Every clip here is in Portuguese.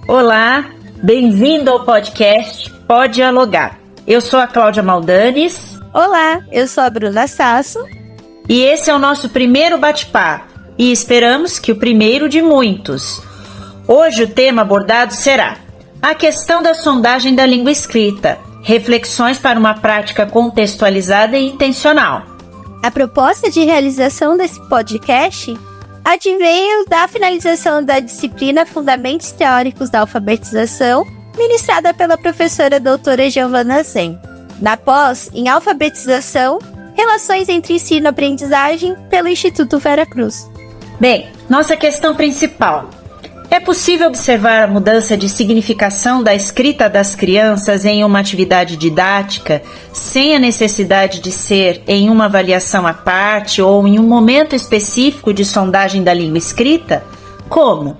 Olá, bem-vindo ao podcast Pode Dialogar. Eu sou a Cláudia Maldanes. Olá, eu sou a Bruna Sasso. E esse é o nosso primeiro bate-papo e esperamos que o primeiro de muitos. Hoje o tema abordado será a questão da sondagem da língua escrita, reflexões para uma prática contextualizada e intencional. A proposta de realização desse podcast adveio da finalização da disciplina Fundamentos Teóricos da Alfabetização, ministrada pela professora doutora Giovana Zen, na pós em Alfabetização, Relações entre Ensino e Aprendizagem, pelo Instituto Veracruz. Bem, nossa questão principal. É possível observar a mudança de significação da escrita das crianças em uma atividade didática sem a necessidade de ser em uma avaliação à parte ou em um momento específico de sondagem da língua escrita? Como?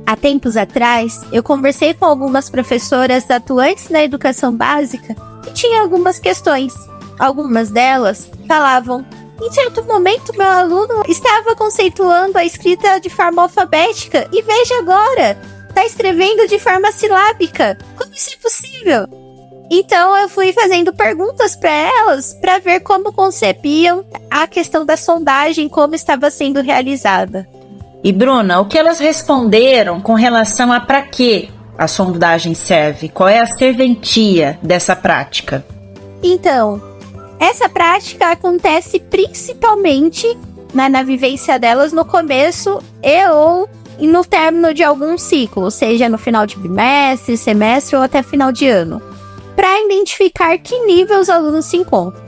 Há tempos atrás, eu conversei com algumas professoras atuantes na educação básica que tinham algumas questões. Algumas delas falavam: em certo momento, meu aluno estava conceituando a escrita de forma alfabética e veja agora, está escrevendo de forma silábica. Como isso é possível? Então, eu fui fazendo perguntas para elas para ver como concebiam a questão da sondagem, como estava sendo realizada. E Bruna, o que elas responderam com relação a para que a sondagem serve? Qual é a serventia dessa prática? Então, essa prática acontece principalmente na vivência delas no começo ou no término de algum ciclo, seja no final de bimestre, semestre ou até final de ano, para identificar que nível os alunos se encontram.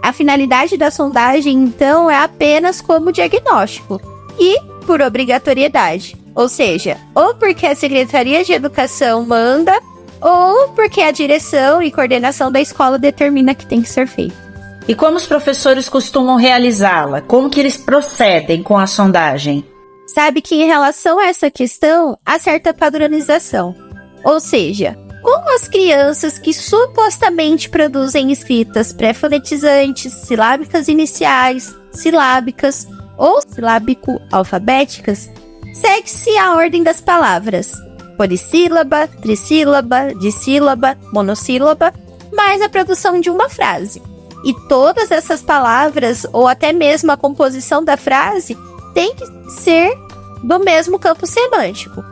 A finalidade da sondagem, então, é apenas como diagnóstico e por obrigatoriedade, ou seja, ou porque a Secretaria de Educação manda, ou porque a direção e coordenação da escola determina que tem que ser feito. E como os professores costumam realizá-la? Como que eles procedem com a sondagem? Sabe que em relação a essa questão, há certa padronização. Ou seja, como as crianças que supostamente produzem escritas pré-fonetizantes, silábicas iniciais, silábicas ou silábico-alfabéticas, segue-se a ordem das palavras: polissílaba, trissílaba, dissílaba, monossílaba, mais a produção de uma frase. E todas essas palavras, ou até mesmo a composição da frase, tem que ser do mesmo campo semântico.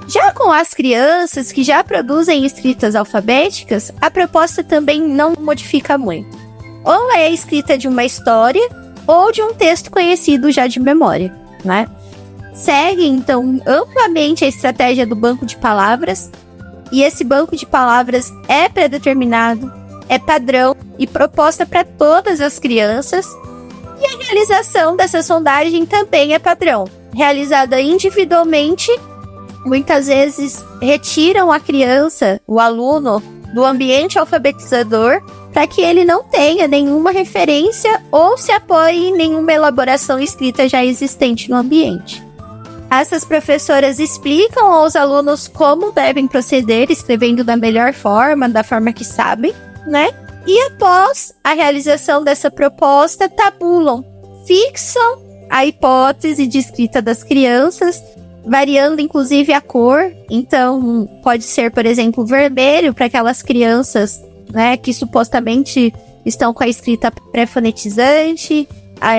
Já com as crianças que já produzem escritas alfabéticas, a proposta também não modifica muito. Ou é a escrita de uma história, ou de um texto conhecido já de memória, né? Segue, então, amplamente a estratégia do banco de palavras, e esse banco de palavras é pré-determinado, é padrão e proposta para todas as crianças, e a realização dessa sondagem também é padrão, realizada individualmente. Muitas vezes retiram a criança, o aluno, do ambiente alfabetizador para que ele não tenha nenhuma referência ou se apoie em nenhuma elaboração escrita já existente no ambiente. Essas professoras explicam aos alunos como devem proceder, escrevendo da melhor forma, da forma que sabem, né? E após a realização dessa proposta, tabulam, fixam a hipótese de escrita das crianças, variando inclusive a cor. Então, pode ser, por exemplo, vermelho para aquelas crianças, né, que supostamente estão com a escrita pré-fonetizante,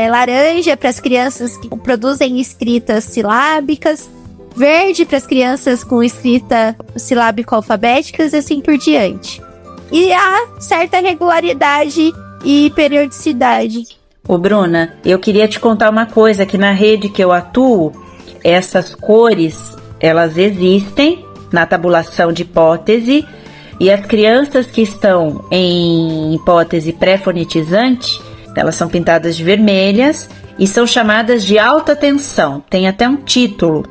laranja para as crianças que produzem escritas silábicas, verde para as crianças com escrita silábico-alfabéticas e assim por diante. E há certa regularidade e periodicidade. Ô Bruna, eu queria te contar uma coisa, que na rede que eu atuo, essas cores, elas existem na tabulação de hipótese, e as crianças que estão em hipótese pré-fonetizante, elas são pintadas de vermelhas e são chamadas de alta tensão. Tem até um título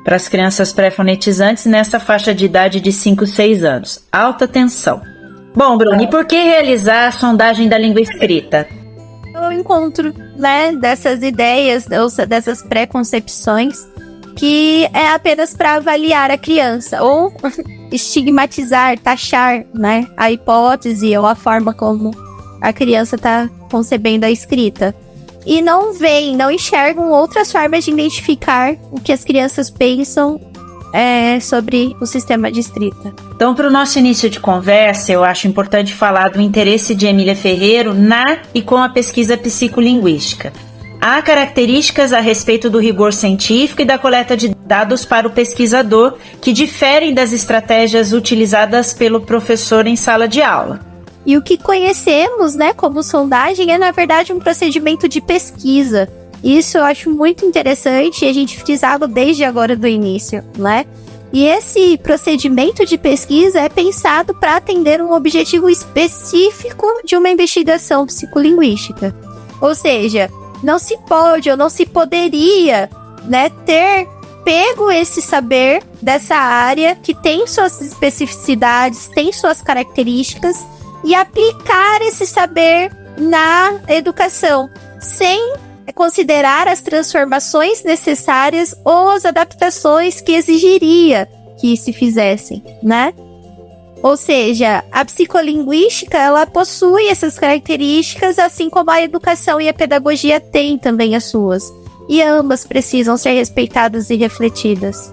para as crianças pré-fonetizantes nessa faixa de idade de 5, 6 anos. Alta tensão. Bom, Bruno, e por que realizar a sondagem da língua escrita? O encontro, né, dessas ideias, dessas preconcepções, que é apenas para avaliar a criança, ou estigmatizar, taxar, né, a hipótese ou a forma como a criança está concebendo a escrita. e não enxergam outras formas de identificar o que as crianças pensam sobre o sistema de escrita. Então, para o nosso início de conversa, eu acho importante falar do interesse de Emília Ferreiro na e com a pesquisa psicolinguística. Há características a respeito do rigor científico e da coleta de dados para o pesquisador que diferem das estratégias utilizadas pelo professor em sala de aula. E o que conhecemos, né, como sondagem é, na verdade, um procedimento de pesquisa. Isso eu acho muito interessante e a gente frisava desde agora do início, né? E esse procedimento de pesquisa é pensado para atender um objetivo específico de uma investigação psicolinguística. Ou seja, não se pode ou não se poderia, né, ter pego esse saber dessa área que tem suas especificidades, tem suas características e aplicar esse saber na educação, sem considerar as transformações necessárias ou as adaptações que exigiria que se fizessem, né? Ou seja, a psicolinguística, ela possui essas características, assim como a educação e a pedagogia têm também as suas. E ambas precisam ser respeitadas e refletidas.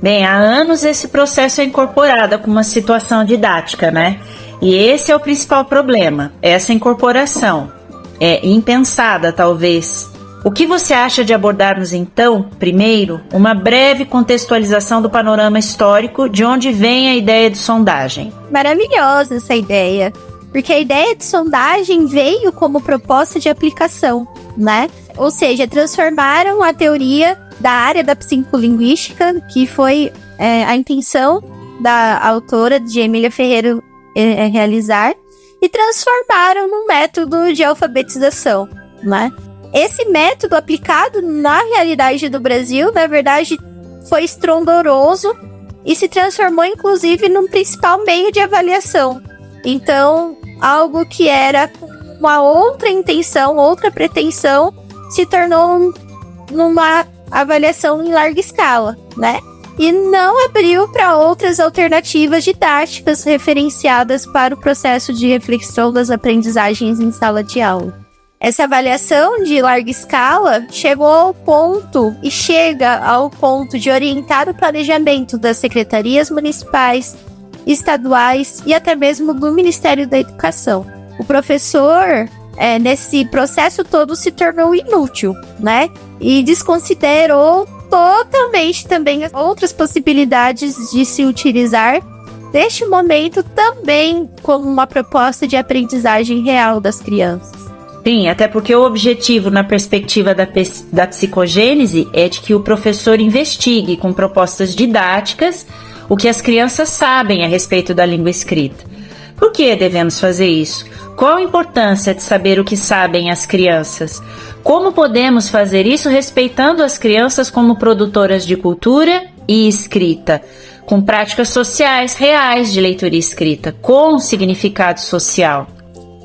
Bem, há anos esse processo é incorporado como uma situação didática, né? E esse é o principal problema, essa incorporação. É impensada, talvez. O que você acha de abordarmos, então, primeiro, uma breve contextualização do panorama histórico de onde vem a ideia de sondagem? Maravilhosa essa ideia, porque a ideia de sondagem veio como proposta de aplicação, né? Ou seja, transformaram a teoria da área da psicolinguística, que foi a intenção da autora de Emília Ferreiro realizar, e transformaram num método de alfabetização, né? Esse método aplicado na realidade do Brasil, na verdade, foi estrondoroso e se transformou, inclusive, num principal meio de avaliação. Então, algo que era uma outra intenção, outra pretensão, se tornou numa avaliação em larga escala, né? E não abriu para outras alternativas didáticas referenciadas para o processo de reflexão das aprendizagens em sala de aula. Essa avaliação de larga escala chegou ao ponto e chega ao ponto de orientar o planejamento das secretarias municipais, estaduais e até mesmo do Ministério da Educação. O professor, nesse processo todo, se tornou inútil, né? E desconsiderou totalmente também as outras possibilidades de se utilizar neste momento também como uma proposta de aprendizagem real das crianças. Sim, até porque o objetivo na perspectiva da psicogênese é de que o professor investigue com propostas didáticas o que as crianças sabem a respeito da língua escrita. Por que devemos fazer isso? Qual a importância de saber o que sabem as crianças? Como podemos fazer isso respeitando as crianças como produtoras de cultura e escrita, com práticas sociais reais de leitura e escrita, com significado social?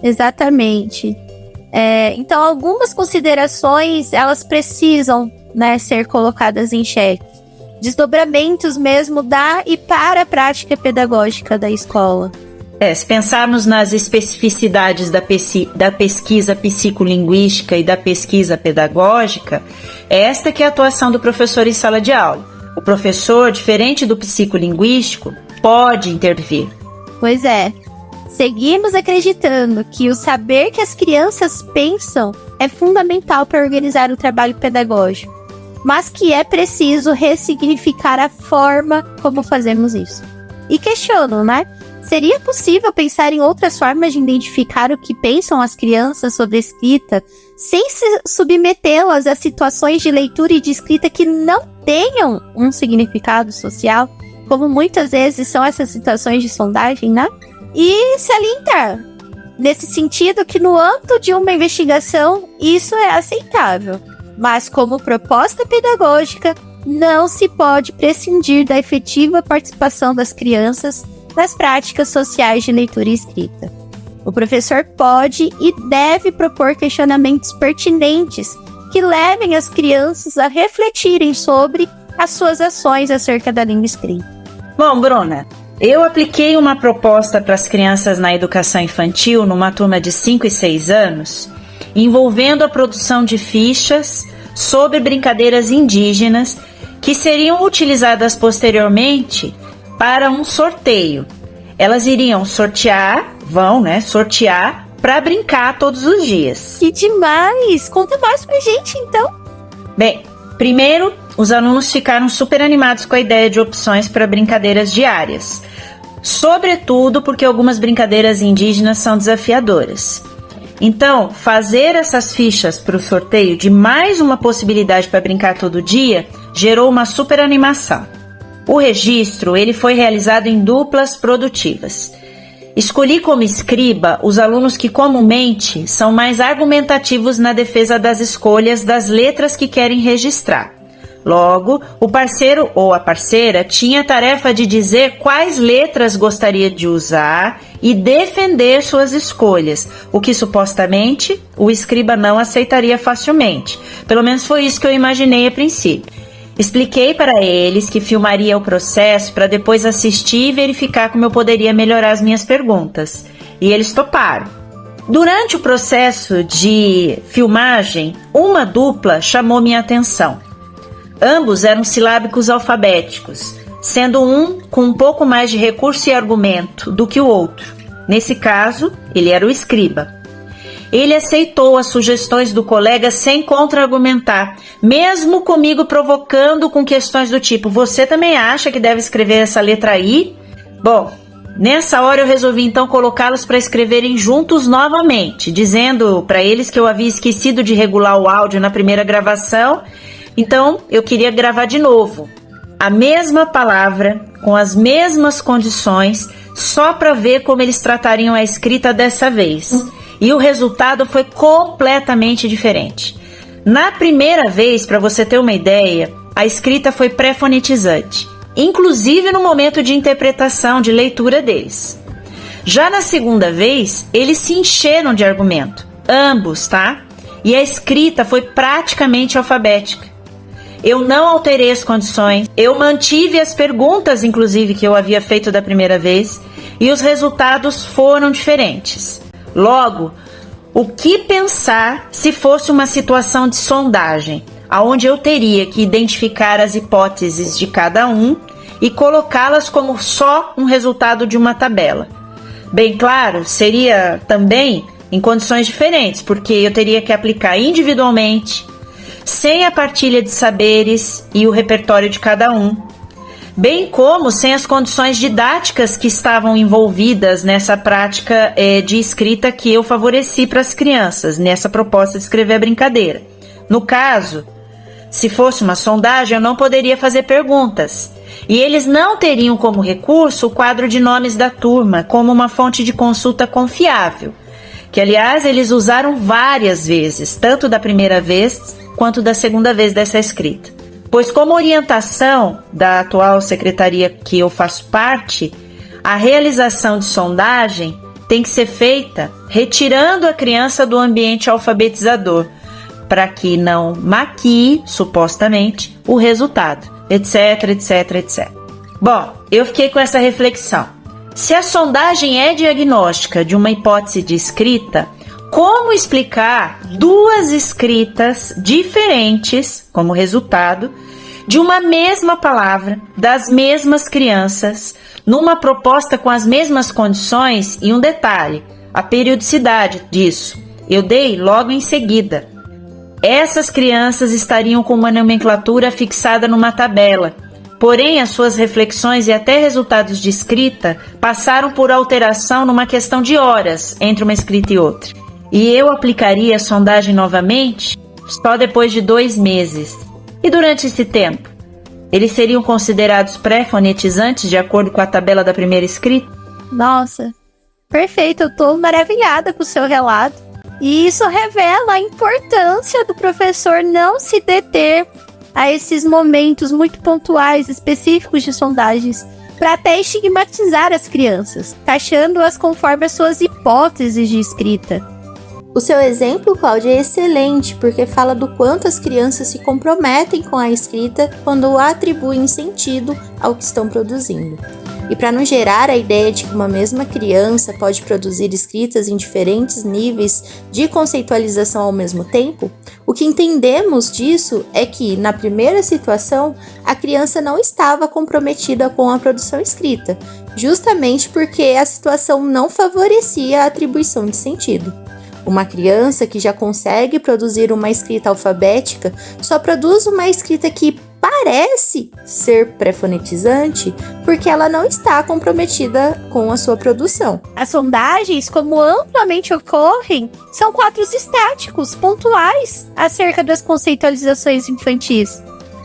Exatamente. Então, algumas considerações, elas precisam, né, ser colocadas em xeque. Desdobramentos mesmo da e para a prática pedagógica da escola. Se pensarmos nas especificidades da pesquisa psicolinguística e da pesquisa pedagógica, esta que é a atuação do professor em sala de aula. O professor, diferente do psicolinguístico, pode intervir. Pois é. Seguimos acreditando que o saber que as crianças pensam é fundamental para organizar o trabalho pedagógico, mas que é preciso ressignificar a forma como fazemos isso. E questiono, né? Seria possível pensar em outras formas de identificar o que pensam as crianças sobre a escrita, sem se submetê-las a situações de leitura e de escrita que não tenham um significado social, como muitas vezes são essas situações de sondagem, né? E salientar, nesse sentido, que no âmbito de uma investigação, isso é aceitável. Mas como proposta pedagógica, não se pode prescindir da efetiva participação das crianças nas práticas sociais de leitura e escrita. O professor pode e deve propor questionamentos pertinentes que levem as crianças a refletirem sobre as suas ações acerca da língua escrita. Bom, Bruna, eu apliquei uma proposta para as crianças na educação infantil numa turma de 5 e 6 anos envolvendo a produção de fichas sobre brincadeiras indígenas que seriam utilizadas posteriormente para um sorteio. Elas iriam sortear para brincar todos os dias. Que demais! Conta mais pra gente, então. Bem, primeiro, os alunos ficaram super animados com a ideia de opções para brincadeiras diárias, sobretudo porque algumas brincadeiras indígenas são desafiadoras. Então, fazer essas fichas para o sorteio de mais uma possibilidade para brincar todo dia gerou uma super animação. O registro ele foi realizado em duplas produtivas. Escolhi como escriba os alunos que comumente são mais argumentativos na defesa das escolhas das letras que querem registrar. Logo, o parceiro ou a parceira tinha a tarefa de dizer quais letras gostaria de usar e defender suas escolhas, o que supostamente o escriba não aceitaria facilmente. Pelo menos foi isso que eu imaginei a princípio. Expliquei para eles que filmaria o processo para depois assistir e verificar como eu poderia melhorar as minhas perguntas. E eles toparam. Durante o processo de filmagem, uma dupla chamou minha atenção. Ambos eram silábicos alfabéticos, sendo um com um pouco mais de recurso e argumento do que o outro. Nesse caso, ele era o escriba. Ele aceitou as sugestões do colega sem contra-argumentar, mesmo comigo provocando com questões do tipo: você também acha que deve escrever essa letra aí? Bom, nessa hora eu resolvi então colocá-los para escreverem juntos novamente, dizendo para eles que eu havia esquecido de regular o áudio na primeira gravação. Então, eu queria gravar de novo, a mesma palavra, com as mesmas condições, só para ver como eles tratariam a escrita dessa vez. E o resultado foi completamente diferente. Na primeira vez, para você ter uma ideia, a escrita foi pré-fonetizante, inclusive no momento de interpretação, de leitura deles. Já na segunda vez, eles se encheram de argumento, ambos, tá? E a escrita foi praticamente alfabética. Eu não alterei as condições, eu mantive as perguntas, inclusive, que eu havia feito da primeira vez, e os resultados foram diferentes. Logo, o que pensar se fosse uma situação de sondagem, onde eu teria que identificar as hipóteses de cada um e colocá-las como só um resultado de uma tabela? Bem claro, seria também em condições diferentes, porque eu teria que aplicar individualmente, sem a partilha de saberes e o repertório de cada um, bem como sem as condições didáticas que estavam envolvidas nessa prática de escrita que eu favoreci para as crianças, nessa proposta de escrever a brincadeira. No caso, se fosse uma sondagem, eu não poderia fazer perguntas, e eles não teriam como recurso o quadro de nomes da turma como uma fonte de consulta confiável, que, aliás, eles usaram várias vezes, tanto da primeira vez quanto da segunda vez dessa escrita. Pois, como orientação da atual secretaria que eu faço parte, a realização de sondagem tem que ser feita retirando a criança do ambiente alfabetizador, para que não maquie, supostamente, o resultado, etc, etc, etc. Bom, eu fiquei com essa reflexão. Se a sondagem é diagnóstica de uma hipótese de escrita, como explicar duas escritas diferentes como resultado de uma mesma palavra, das mesmas crianças, numa proposta com as mesmas condições? E um detalhe, a periodicidade disso eu dei logo em seguida. Essas crianças estariam com uma nomenclatura fixada numa tabela, porém as suas reflexões e até resultados de escrita passaram por alteração numa questão de horas entre uma escrita e outra. E eu aplicaria a sondagem novamente só depois de 2 meses. E durante esse tempo, eles seriam considerados pré-fonetizantes de acordo com a tabela da primeira escrita? Nossa, perfeito, eu tô maravilhada com o seu relato. E isso revela a importância do professor não se deter a esses momentos muito pontuais, específicos de sondagens, para até estigmatizar as crianças, taxando-as conforme as suas hipóteses de escrita. O seu exemplo, Cláudia, é excelente, porque fala do quanto as crianças se comprometem com a escrita quando atribuem sentido ao que estão produzindo. E para não gerar a ideia de que uma mesma criança pode produzir escritas em diferentes níveis de conceitualização ao mesmo tempo, o que entendemos disso é que, na primeira situação, a criança não estava comprometida com a produção escrita, justamente porque a situação não favorecia a atribuição de sentido. Uma criança que já consegue produzir uma escrita alfabética só produz uma escrita que parece ser pré-fonetizante porque ela não está comprometida com a sua produção. As sondagens, como amplamente ocorrem, são quadros estáticos, pontuais, acerca das conceitualizações infantis.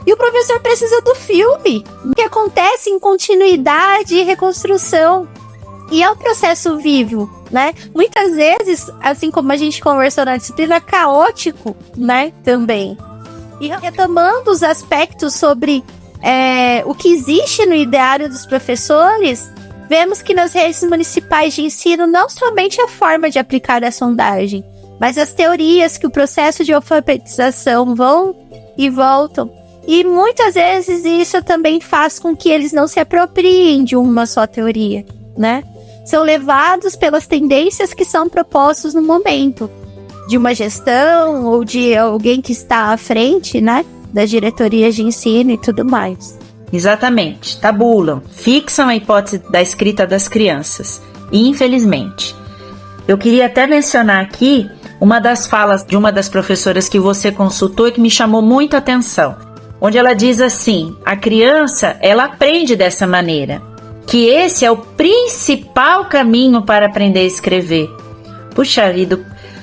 E o professor precisa do filme, que acontece em continuidade e reconstrução. E é um processo vivo, né? Muitas vezes, assim como a gente conversou na disciplina, caótico, né? Também. E retomando os aspectos sobre o que existe no ideário dos professores, vemos que nas redes municipais de ensino, não somente a forma de aplicar a sondagem, mas as teorias que o processo de alfabetização vão e voltam. E muitas vezes isso também faz com que eles não se apropriem de uma só teoria, né? São levados pelas tendências que são propostas no momento, de uma gestão ou de alguém que está à frente, né, das diretorias de ensino e tudo mais. Exatamente, tabulam, fixam a hipótese da escrita das crianças. E, infelizmente, eu queria até mencionar aqui uma das falas de uma das professoras que você consultou e que me chamou muito a atenção, onde ela diz assim: a criança, ela aprende dessa maneira, que esse é o principal caminho para aprender a escrever. Puxa vida,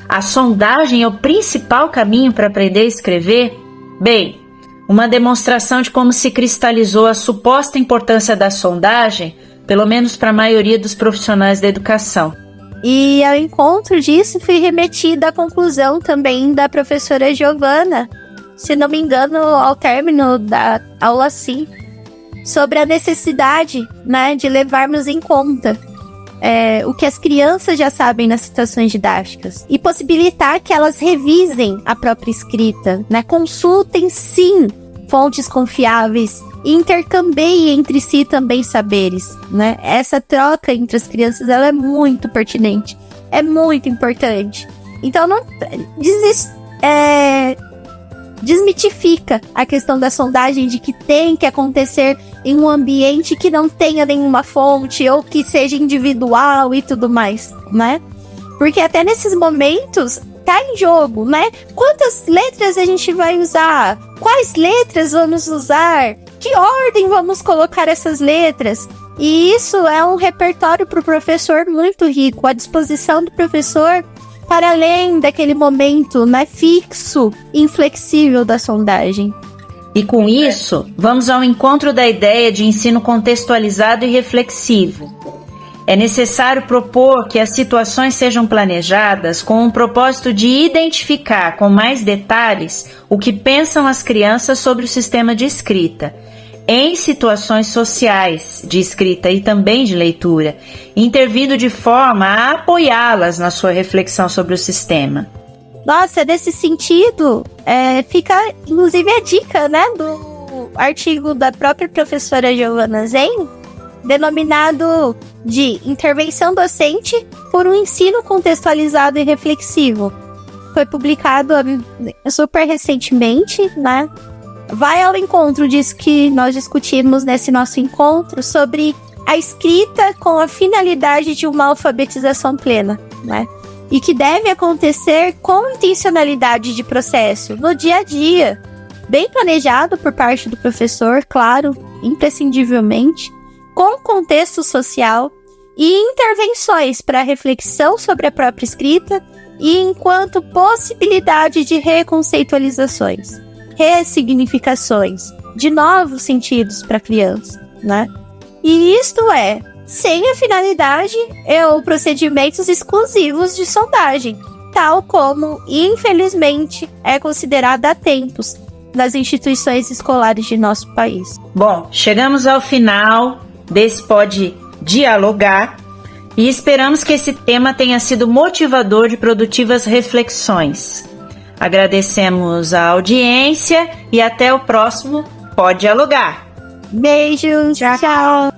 a sondagem é o principal caminho para aprender a escrever? Bem, uma demonstração de como se cristalizou a suposta importância da sondagem, pelo menos para a maioria dos profissionais da educação. E ao encontro disso, fui remetida à conclusão também da professora Giovana, se não me engano, ao término da aula 5, sobre a necessidade, né, de levarmos em conta o que as crianças já sabem nas situações didáticas e possibilitar que elas revisem a própria escrita, né? Consultem, sim, fontes confiáveis e intercambeiem entre si também saberes, né? Essa troca entre as crianças, ela é muito pertinente, é muito importante. Então, não desmitifica a questão da sondagem de que tem que acontecer em um ambiente que não tenha nenhuma fonte ou que seja individual e tudo mais, né? Porque até nesses momentos tá em jogo, né? Quantas letras a gente vai usar? Quais letras vamos usar? Que ordem vamos colocar essas letras? E isso é um repertório para o professor muito rico, à disposição do professor para além daquele momento, né, fixo, inflexível da sondagem. E com isso, vamos ao encontro da ideia de ensino contextualizado e reflexivo. É necessário propor que as situações sejam planejadas com o propósito de identificar com mais detalhes o que pensam as crianças sobre o sistema de escrita, em situações sociais de escrita e também de leitura, intervindo de forma a apoiá-las na sua reflexão sobre o sistema. Nossa, nesse sentido, fica inclusive a dica, né, do artigo da própria professora Giovana Zen, denominado de Intervenção Docente por um Ensino Contextualizado e Reflexivo. Foi publicado super recentemente, né? Vai ao encontro disso que nós discutimos nesse nosso encontro sobre a escrita com a finalidade de uma alfabetização plena, né? E que deve acontecer com intencionalidade de processo, no dia a dia, bem planejado por parte do professor, claro, imprescindivelmente, com contexto social e intervenções para reflexão sobre a própria escrita e enquanto possibilidade de reconceitualizações, ressignificações, de novos sentidos para a criança, né? E isto sem a finalidade ou procedimentos exclusivos de sondagem, tal como, infelizmente, é considerada há tempos nas instituições escolares de nosso país. Bom, chegamos ao final desse Pode Dialogar e esperamos que esse tema tenha sido motivador de produtivas reflexões. Agradecemos a audiência e até o próximo Pode Dialogar. Beijos, tchau.